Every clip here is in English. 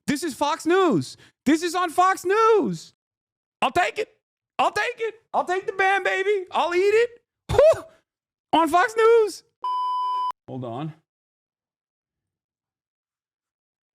This is Fox News. This is on Fox News. I'll take it. I'll take it. I'll take the ban, baby. I'll eat it. Whew. On Fox News. Hold on.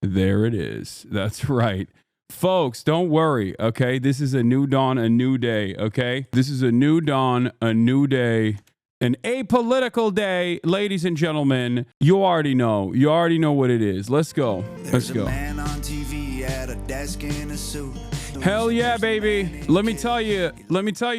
There it is. That's right. Folks, don't worry, okay? This is a new dawn, a new day, okay? This is a new dawn, a new day, an apolitical day. Ladies and gentlemen, you already know. You already know what it is. Let's go. Let's go. Man on TV at a desk in a suit. Hell yeah, baby. Let me tell you,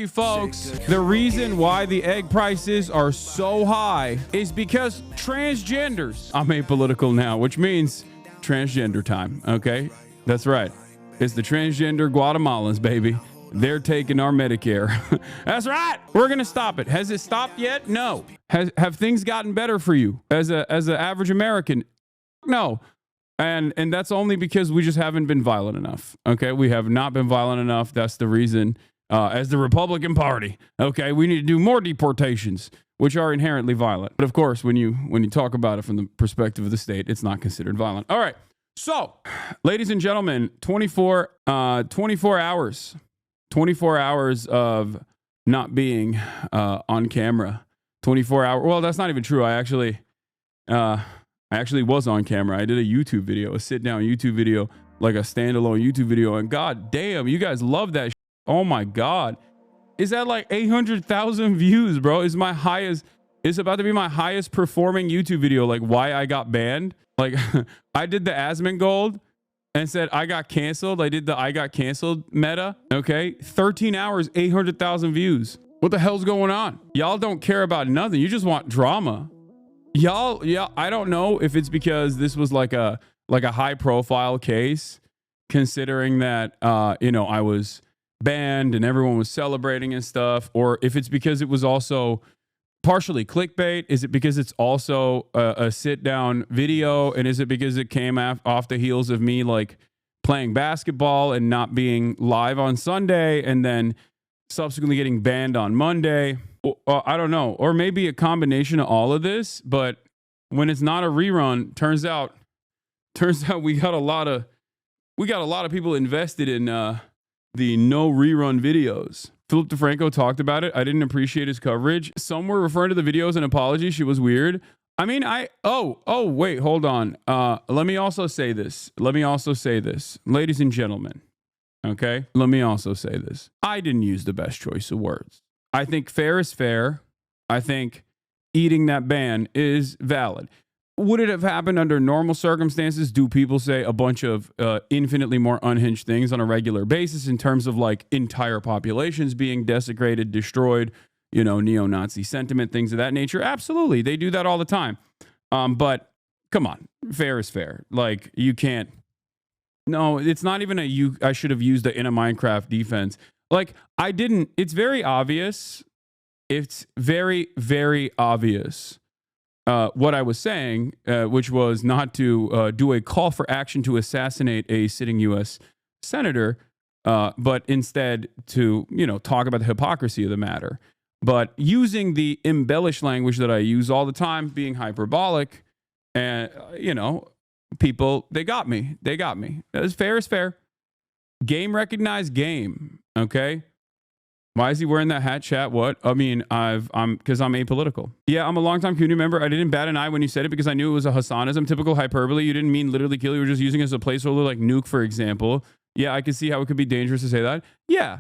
folks, the reason why the egg prices are so high is because transgenders. I'm apolitical now, which means transgender time, okay? That's right. It's the transgender Guatemalans, baby. They're taking our Medicare. That's right. We're going to stop it. Has it stopped yet? No. Have things gotten better for you as an average American? No. And that's only because we just haven't been violent enough. Okay? We have not been violent enough. That's the reason. As the Republican Party, okay, we need to do more deportations, which are inherently violent. But of course, when you talk about it from the perspective of the state, it's not considered violent. All right. So, ladies and gentlemen, 24 hours of not being on camera. 24 hours. Well, that's not even true. I actually was on camera. I did a YouTube video, a sit-down YouTube video, like a standalone YouTube video. And god damn, you guys love that. Oh my god, is that like 800,000 views, bro? It's about to be my highest performing YouTube video. Like why I got banned. Like I did the Asmongold and said I got canceled. I did the I got canceled meta. Okay. 13 hours, 800,000 views. What the hell's going on? Y'all don't care about nothing. You just want drama. Y'all, yeah, I don't know if it's because this was like a high profile case, considering that I was banned and everyone was celebrating and stuff, or if it's because it was also partially clickbait. Is it because it's also a sit down video? And is it because it came off the heels of me like playing basketball and not being live on Sunday and then subsequently getting banned on Monday? I don't know. Or maybe a combination of all of this. But when it's not a rerun, turns out we got a lot of people invested in the no rerun videos. Philip DeFranco talked about it. I didn't appreciate his coverage. Some were referring to the video as an apology. She was weird. I mean, wait, hold on. Let me also say this. Ladies and gentlemen, okay? Let me also say this. I didn't use the best choice of words. I think fair is fair. I think eating that ban is valid. Would it have happened under normal circumstances? Do people say a bunch of infinitely more unhinged things on a regular basis in terms of like entire populations being desecrated, destroyed, neo-Nazi sentiment, things of that nature? Absolutely. They do that all the time. But come on, fair is fair. Like you can't, no, it's not even I should have used it in a Minecraft defense. Like I didn't, it's very obvious. It's very, very obvious. What I was saying, which was not to do a call for action to assassinate a sitting U.S. senator, but instead to, talk about the hypocrisy of the matter. But using the embellished language that I use all the time, being hyperbolic, and, people, they got me. As fair is fair. Game recognized game, okay? Why is he wearing that hat, chat? What? I mean, because I'm apolitical. Yeah, I'm a longtime community member. I didn't bat an eye when you said it because I knew it was a Hassanism, typical hyperbole. You didn't mean literally kill. You were just using it as a placeholder, like nuke, for example. Yeah, I can see how it could be dangerous to say that. Yeah,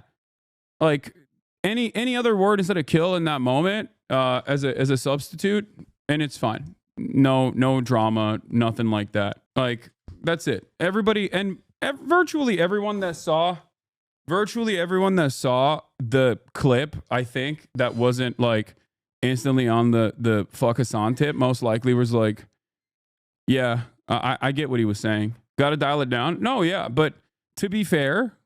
like any other word instead of kill in that moment as a substitute, and it's fine. No drama, nothing like that. Like that's it. Everybody and virtually everyone that saw the clip, I think, that wasn't like instantly on the fuck Hasan tip, most likely was like, yeah, I get what he was saying. Got to dial it down. No, yeah, but to be fair,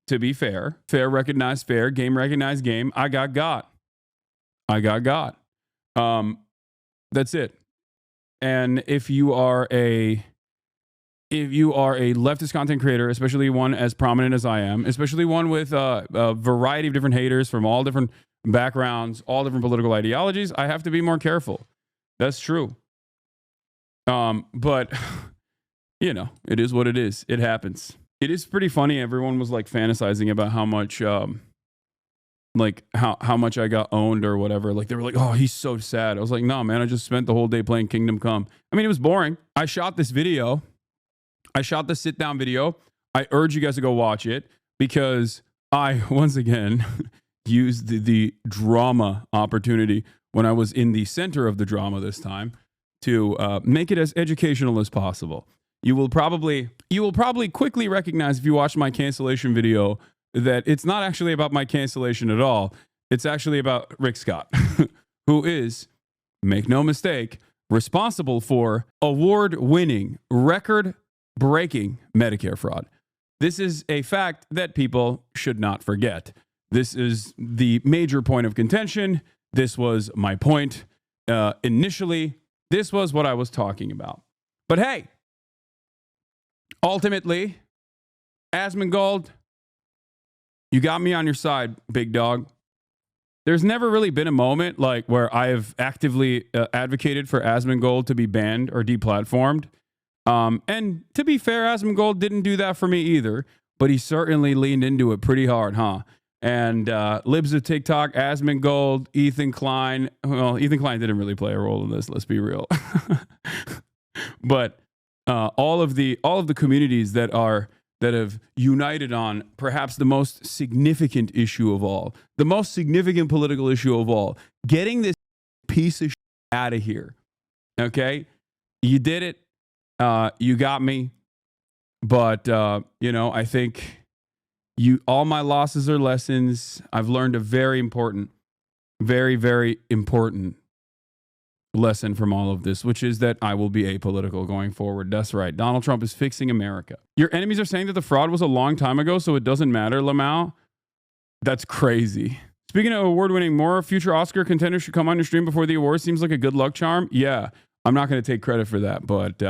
fair recognized fair, game recognized game. I got. That's it. And if you are a leftist content creator, especially one as prominent as I am, especially one with a variety of different haters from all different backgrounds, all different political ideologies, I have to be more careful. That's true. But you know, it is what it is. It happens. It is pretty funny. Everyone was like fantasizing about how much, like how much I got owned or whatever. Like they were like, oh, he's so sad. I was like, no, man, I just spent the whole day playing Kingdom Come. I mean, it was boring. I shot this video. I shot the sit down video. I urge you guys to go watch it because I, once again, used the drama opportunity when I was in the center of the drama this time to make it as educational as possible. You will probably quickly recognize if you watch my cancellation video that it's not actually about my cancellation at all. It's actually about Rick Scott, who is, make no mistake, responsible for award-winning, record-breaking Medicare fraud. This is a fact that people should not forget. This is the major point of contention. This was my point initially. This was what I was talking about. But hey, ultimately, Asmongold, you got me on your side, big dog. There's never really been a moment like where I have actively advocated for Asmongold to be banned or deplatformed. And to be fair, Asmongold didn't do that for me either, but he certainly leaned into it pretty hard, huh? And Libs of TikTok, Asmongold, Ethan Klein. Well, Ethan Klein didn't really play a role in this. Let's be real. But all of the communities that have united on perhaps the most significant issue of all, the most significant political issue of all, getting this piece of shit out of here. Okay, you did it. You got me. But you know, I think all my losses are lessons. I've learned a very important, very, very important lesson from all of this, which is that I will be apolitical going forward. That's right. Donald Trump is fixing America. Your enemies are saying that the fraud was a long time ago, so it doesn't matter, Lamau. That's crazy. Speaking of award-winning, more future Oscar contenders should come on your stream before the award. Seems like a good luck charm. Yeah, I'm not going to take credit for that, but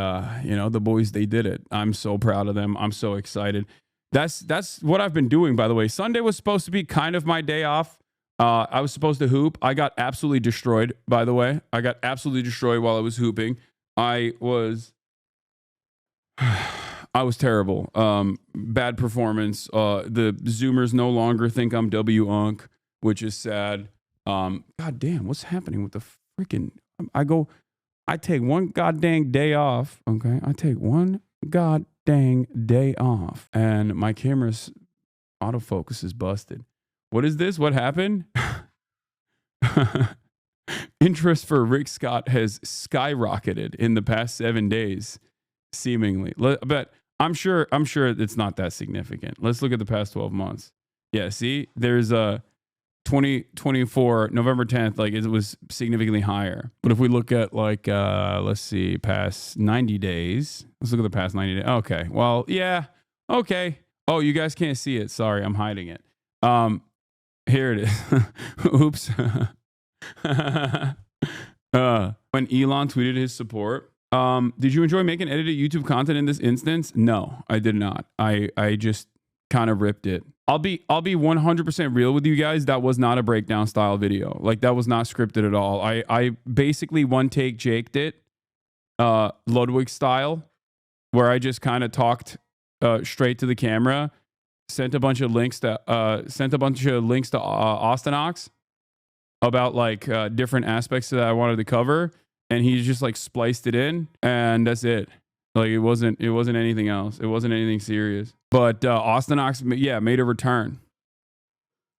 you know, the boys, they did it. I'm so proud of them. I'm so excited. That's what I've been doing, by the way. Sunday was supposed to be kind of my day off. I was supposed to hoop. I got absolutely destroyed, by the way. I got absolutely destroyed while I was hooping. I was terrible. Bad performance. The Zoomers no longer think I'm W-Unk, which is sad. God damn, what's happening with the freaking... I take one goddamn day off, okay? I take one goddamn day off, and my camera's autofocus is busted. What is this? What happened? Interest for Rick Scott has skyrocketed in the past 7 days, seemingly. But I'm sure it's not that significant. Let's look at the past 12 months. Yeah, see, there's a 2024 November 10th, like it was significantly higher. But if we look at like let's see, past 90 days. Let's look at the past 90 days. Okay. Well, yeah. Okay. Oh, you guys can't see it. Sorry, I'm hiding it. Here it is. Oops. When Elon tweeted his support, did you enjoy making edited YouTube content in this instance? No, I did not. I just kind of ripped it. I'll be 100% real with you guys. That was not a breakdown style video. Like that was not scripted at all. I basically one take Jaked it, Ludwig style, where I just kind of talked straight to the camera. Sent a bunch of links to Austinox about like different aspects that I wanted to cover, and he just like spliced it in, and that's it. Like it wasn't anything else. It wasn't anything serious. But Austinox, yeah, made a return.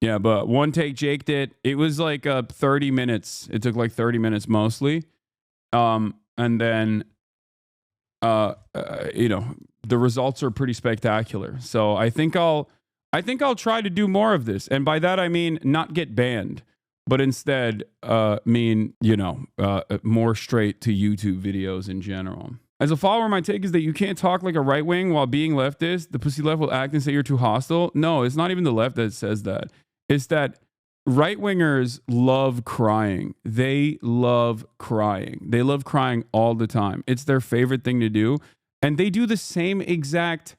Yeah, but one take Jaked it. It was like 30 minutes. It took like 30 minutes mostly, and then you know, the results are pretty spectacular. So I think I'll try to do more of this. And by that, I mean, not get banned, but instead mean, you know, more straight to YouTube videos in general. As a follower, my take is that you can't talk like a right wing while being leftist. The pussy left will act and say you're too hostile. No, it's not even the left that says that. It's that right wingers love crying. They love crying. They love crying all the time. It's their favorite thing to do. And they do the same exact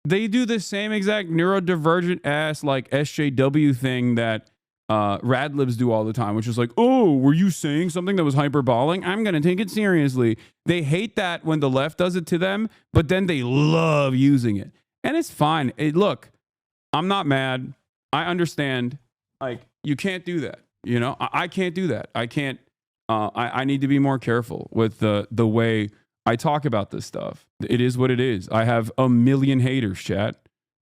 neurodivergent ass like SJW thing that Radlibs do all the time, which is like, oh, were you saying something that was hyperbolic? I'm going to take it seriously. They hate that when the left does it to them, but then they love using it. And it's fine. Look, I'm not mad. I understand. Like, you can't do that. You know, I can't do that. I can't. I need to be more careful with the way I talk about this stuff. It is what it is. I have a million haters, chat.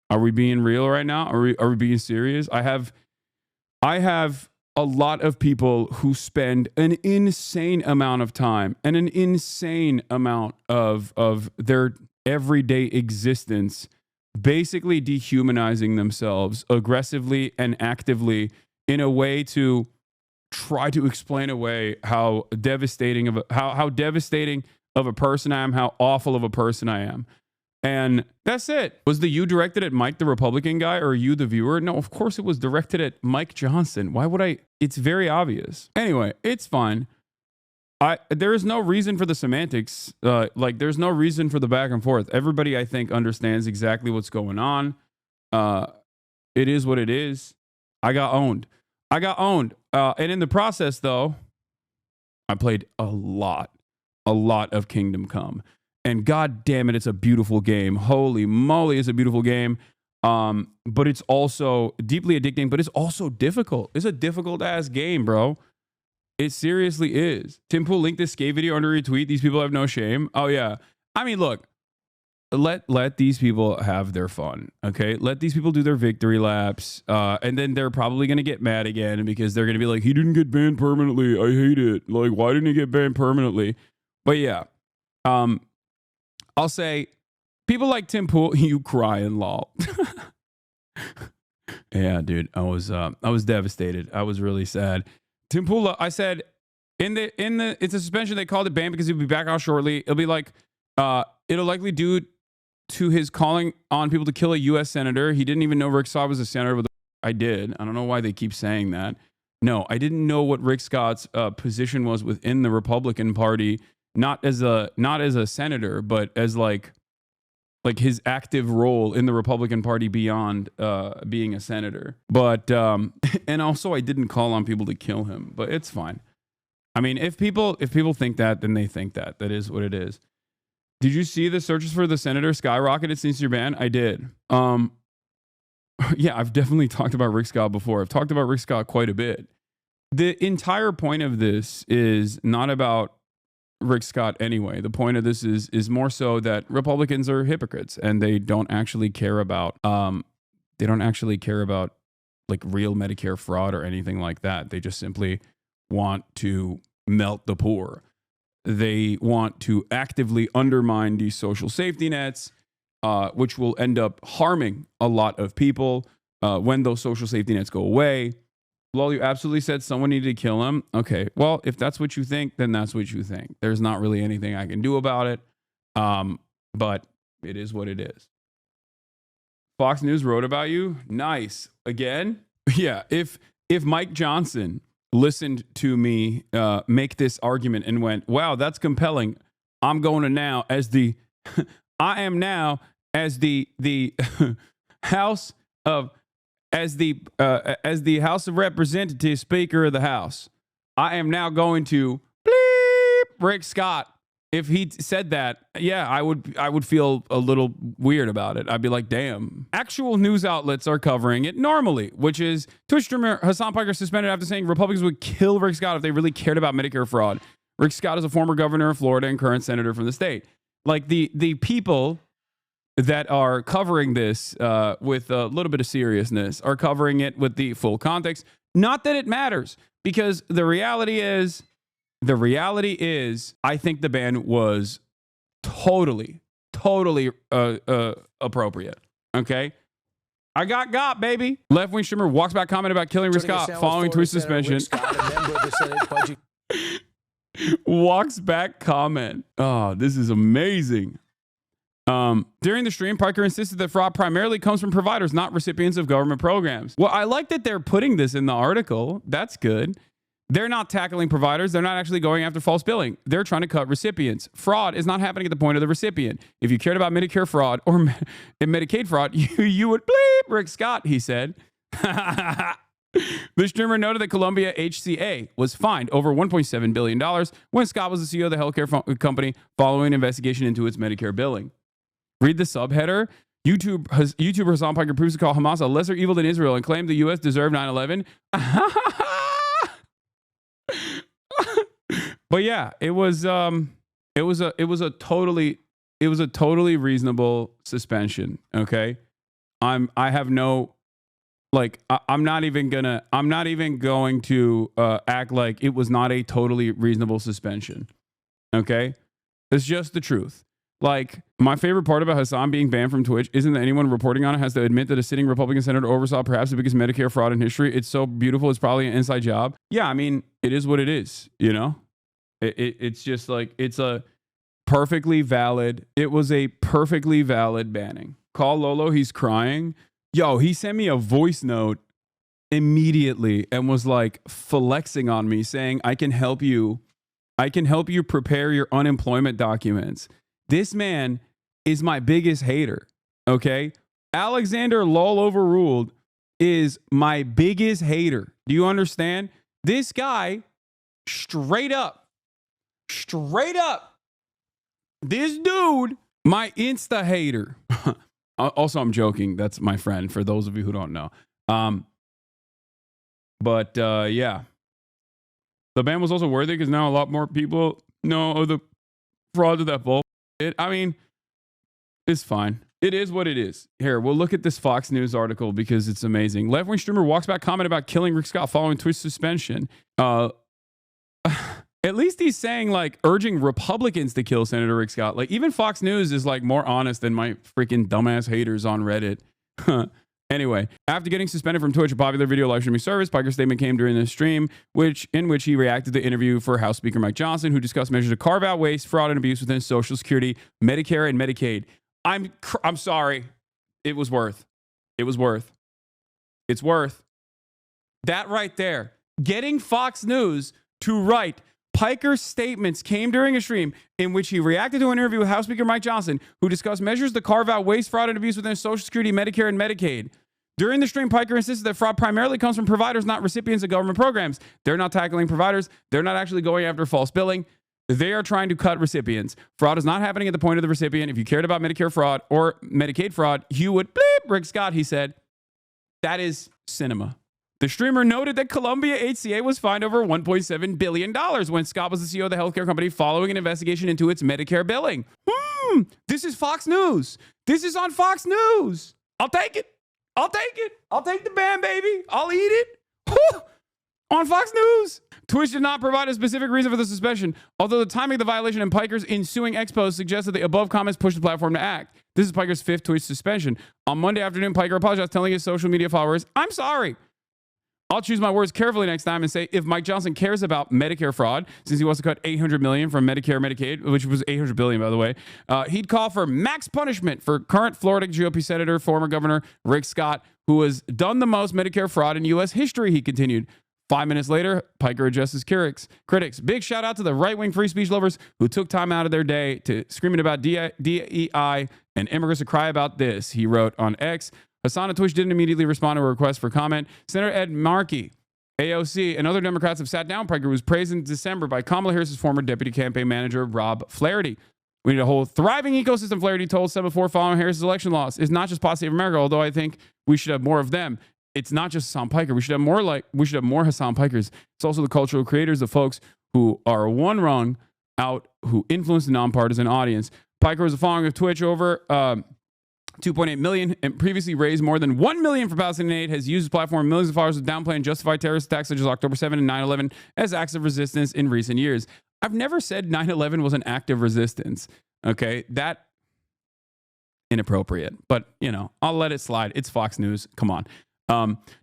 Are we being real right now? Are we being serious? I have a lot of people who spend an insane amount of time and an insane amount of their everyday existence basically dehumanizing themselves aggressively and actively in a way to try to explain away how devastating of a person I am, how awful of a person I am. And that's it. Was the you directed at Mike, the Republican guy, or you, the viewer? No, of course it was directed at Mike Johnson. Why would I? It's very obvious. Anyway, it's fine. There is no reason for the semantics. There's no reason for the back and forth. Everybody, I think, understands exactly what's going on. It is what it is. I got owned. And in the process, though, I played a lot of Kingdom Come. And god damn it, it's a beautiful game. Holy moly, it's a beautiful game. But it's also deeply addicting, but it's also difficult. It's a difficult ass game, bro. It seriously is. Tim Pool linked this skate video under retweet. These people have no shame. Oh yeah. I mean, look, let these people have their fun. Okay. Let these people do their victory laps. And then they're probably going to get mad again because they're going to be like, he didn't get banned permanently. I hate it. Like, why didn't he get banned permanently? But yeah. I'll say people like Tim Pool, you crying, lol. Yeah, dude, I was devastated. I was really sad. Tim Pool, I said it's a suspension. They called it ban because he'll be back out shortly. It'll be like it'll likely due to his calling on people to kill a U.S. senator. He didn't even know Rick Scott was a senator. But I did. I don't know why they keep saying that. No, I didn't know what Rick Scott's position was within the Republican Party. Not as a senator, but as like his active role in the Republican Party beyond being a senator. But and also I didn't call on people to kill him, but it's fine. I mean, if people think that, then they think that. That is what it is. Did you see the searches for the senator skyrocketed since your ban? I did. Yeah, I've definitely talked about Rick Scott before. I've talked about Rick Scott quite a bit. The entire point of this is not about Rick Scott anyway. The point of this is more so that Republicans are hypocrites and they don't actually care about like real Medicare fraud or anything like that. They just simply want to melt the poor. They want to actively undermine these social safety nets, which will end up harming a lot of people when those social safety nets go away. Lol, you absolutely said someone needed to kill him. Okay, well, if that's what you think, then that's what you think. There's not really anything I can do about it, but it is what it is. Fox News wrote about you. Nice. Again? Yeah, if Mike Johnson listened to me make this argument and went, wow, that's compelling. I'm going to now as the I am now as the House of as the House of Representatives Speaker of the House. I am now going to bleep Rick Scott. If he said that, yeah, I would feel a little weird about it. I'd be like, damn. Actual news outlets are covering it normally, which is Twitch streamer Hasan Piker suspended after saying Republicans would kill Rick Scott if they really cared about Medicare fraud. Rick Scott is a former governor of Florida and current senator from the state. Like the people that are covering this with a little bit of seriousness are covering it with the full context. Not that it matters, because the reality is, I think the ban was totally appropriate. Okay? I got, baby. Left-wing streamer walks back comment about killing Rick Scott following Twitch suspension. Walks back comment. Oh, this is amazing. During the stream, Piker insisted that fraud primarily comes from providers, not recipients of government programs. Well, I like that they're putting this in the article. That's good. They're not tackling providers. They're not actually going after false billing. They're trying to cut recipients. Fraud is not happening at the point of the recipient. If you cared about Medicare fraud or Medicaid fraud, you would bleep Rick Scott, he said. The streamer noted that Columbia HCA was fined over $1.7 billion when Scott was the CEO of the healthcare company following an investigation into its Medicare billing. Read the subheader. YouTuber Hasan Piker proves to call Hamas a lesser evil than Israel and claimed the U.S. deserved 9/11. But yeah, it was a totally reasonable suspension. Okay, I'm not even going to act like it was not a totally reasonable suspension. Okay, it's just the truth. Like, my favorite part about Hasan being banned from Twitch isn't that anyone reporting on it has to admit that a sitting Republican senator oversaw perhaps the biggest Medicare fraud in history. It's so beautiful. It's probably an inside job. Yeah, I mean, it is what it is, you know? It's just like, it was a perfectly valid banning. Call Lolo, he's crying. Yo, he sent me a voice note immediately and was like flexing on me saying, I can help you prepare your unemployment documents. This man is my biggest hater, okay? Alexander Lol Overruled is my biggest hater. Do you understand? This guy, straight up, this dude, my Insta hater. Also, I'm joking. That's my friend, for those of you who don't know. Yeah. The ban was also worthy because now a lot more people know of the fraud of that bull. I mean, it's fine. It is what it is. Here, we'll look at this Fox News article because it's amazing. Left-wing streamer walks back comment about killing Rick Scott following Twitch suspension. At least he's saying, like, urging Republicans to kill Senator Rick Scott. Like, even Fox News is, like, more honest than my freaking dumbass haters on Reddit. Anyway, after getting suspended from Twitch, a popular video live streaming service, Piker's statement came during the stream, in which he reacted to the interview for House Speaker Mike Johnson, who discussed measures to carve out waste, fraud, and abuse within Social Security, Medicare, and Medicaid. I'm sorry. It was worth. It's worth. That right there. Getting Fox News to write Piker's statements came during a stream in which he reacted to an interview with House Speaker Mike Johnson, who discussed measures to carve out waste, fraud, and abuse within Social Security, Medicare, and Medicaid. During the stream, Piker insisted that fraud primarily comes from providers, not recipients of government programs. They're not tackling providers. They're not actually going after false billing. They are trying to cut recipients. Fraud is not happening at the point of the recipient. If you cared about Medicare fraud or Medicaid fraud, you would bleep Rick Scott, he said. That is cinema. The streamer noted that Columbia HCA was fined over $1.7 billion when Scott was the CEO of the healthcare company following an investigation into its Medicare billing. This is Fox News. This is on Fox News. I'll take it. I'll take the ban, baby. I'll eat it. Whew. On Fox News. Twitch did not provide a specific reason for the suspension, although the timing of the violation and Piker's ensuing expose suggests that the above comments pushed the platform to act. This is Piker's 5th Twitch suspension. On Monday afternoon, Piker apologized, telling his social media followers, "I'm sorry. I'll choose my words carefully next time and say if Mike Johnson cares about Medicare fraud, since he wants to cut $800 million from Medicare, Medicaid, which was $800 billion, by the way, he'd call for max punishment for current Florida GOP Senator, former Governor Rick Scott, who has done the most Medicare fraud in U.S. history," he continued. 5 minutes later, Piker addressed his critics. Big shout out to the right-wing free speech lovers who took time out of their day to screaming about DEI and immigrants to cry about this, he wrote on X. Hasan on Twitch didn't immediately respond to a request for comment. Senator Ed Markey, AOC, and other Democrats have sat down Piker, who was praised in December by Kamala Harris's former deputy campaign manager, Rob Flaherty. "We need a whole thriving ecosystem," Flaherty told 7-4 following Harris's election loss. "It's not just Pod Save America, although I think we should have more of them. It's not just Hasan Piker. We should have more Hasan Pikers. It's also the cultural creators, the folks who are one rung out, who influence the nonpartisan audience." Piker was a following of Twitch over 2.8 million and previously raised more than 1 million for Palestinian aid, has used his platform millions of followers to downplay and justify terrorist attacks such as October 7 and 9/11 as acts of resistance in recent years. I've never said 9/11 was an act of resistance. Okay, that inappropriate, but you know, I'll let it slide. It's Fox News. Come on.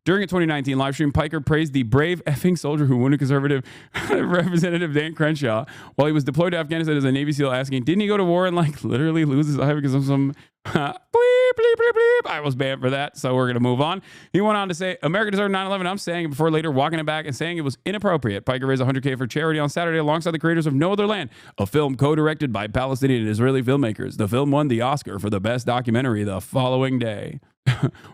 During a 2019 live stream, Piker praised the brave effing soldier who wounded conservative Representative Dan Crenshaw while he was deployed to Afghanistan as a Navy SEAL, asking, didn't he go to war and like literally lose his eye because of some bleep, bleep, bleep, bleep. I was banned for that, so we're going to move on. He went on to say, America deserved 9/11. I'm saying it before later, walking it back and saying it was inappropriate. Piker raised $100K for charity on Saturday alongside the creators of No Other Land, a film co-directed by Palestinian and Israeli filmmakers. The film won the Oscar for the best documentary the following day.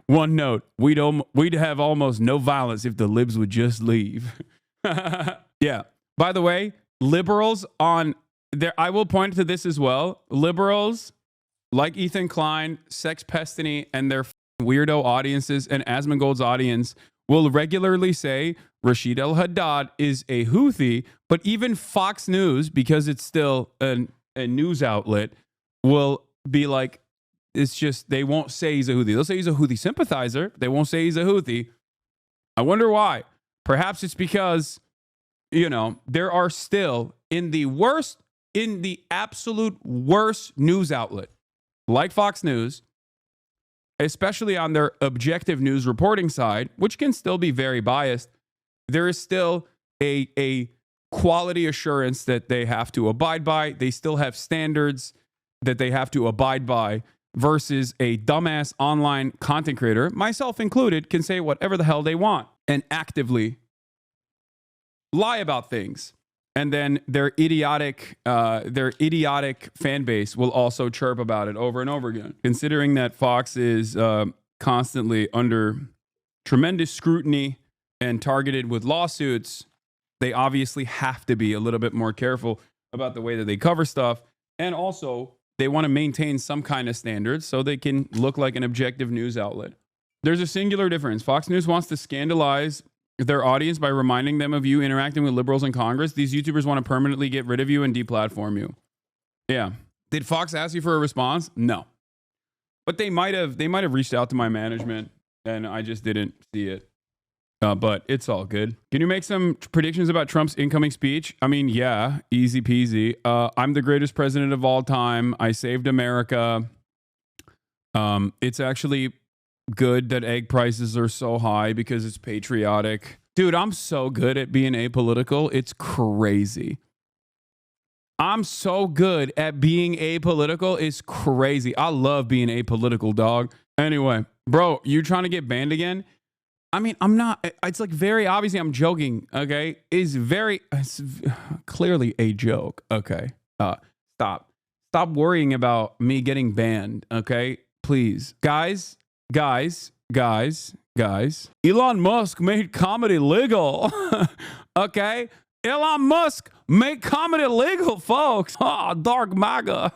One note: we'd have almost no violence if the libs would just leave. Yeah. By the way, liberals on there, I will point to this as well. Liberals like Ethan Klein, Sex Pestiny, and their weirdo audiences, and Asmongold's audience will regularly say Rashid al-Haddad is a Houthi, but even Fox News, because it's still a news outlet, will be like, it's just, they won't say he's a Houthi. They'll say he's a Houthi sympathizer. They won't say he's a Houthi. I wonder why. Perhaps it's because, you know, there are still in the absolute worst news outlet, like Fox News, especially on their objective news reporting side, which can still be very biased, there is still a quality assurance that they have to abide by. They still have standards that they have to abide by, versus a dumbass online content creator, myself included, can say whatever the hell they want and actively lie about things. And then their idiotic fan base will also chirp about it over and over again. Considering that Fox is constantly under tremendous scrutiny and targeted with lawsuits, they obviously have to be a little bit more careful about the way that they cover stuff. And also, they want to maintain some kind of standards so they can look like an objective news outlet. There's a singular difference. Fox News wants to scandalize their audience by reminding them of you interacting with liberals in Congress. These YouTubers want to permanently get rid of you and deplatform you. Yeah. Did Fox ask you for a response? No. But they might have reached out to my management and I just didn't see it. But it's all good. Can you make some predictions about Trump's incoming speech? I mean, yeah, easy peasy. I'm the greatest president of all time. I saved America. It's actually good that egg prices are so high because it's patriotic. Dude, I'm so good at being apolitical. It's crazy. I'm so good at being apolitical. It's crazy. I love being apolitical, dog. Anyway, bro, you trying to get banned again? I mean, I'm not. It's like very obviously I'm joking, okay? It's clearly a joke, okay? Stop worrying about me getting banned, okay? Please. Guys. Elon Musk made comedy legal, okay? Elon Musk made comedy legal, folks. Oh, dark MAGA.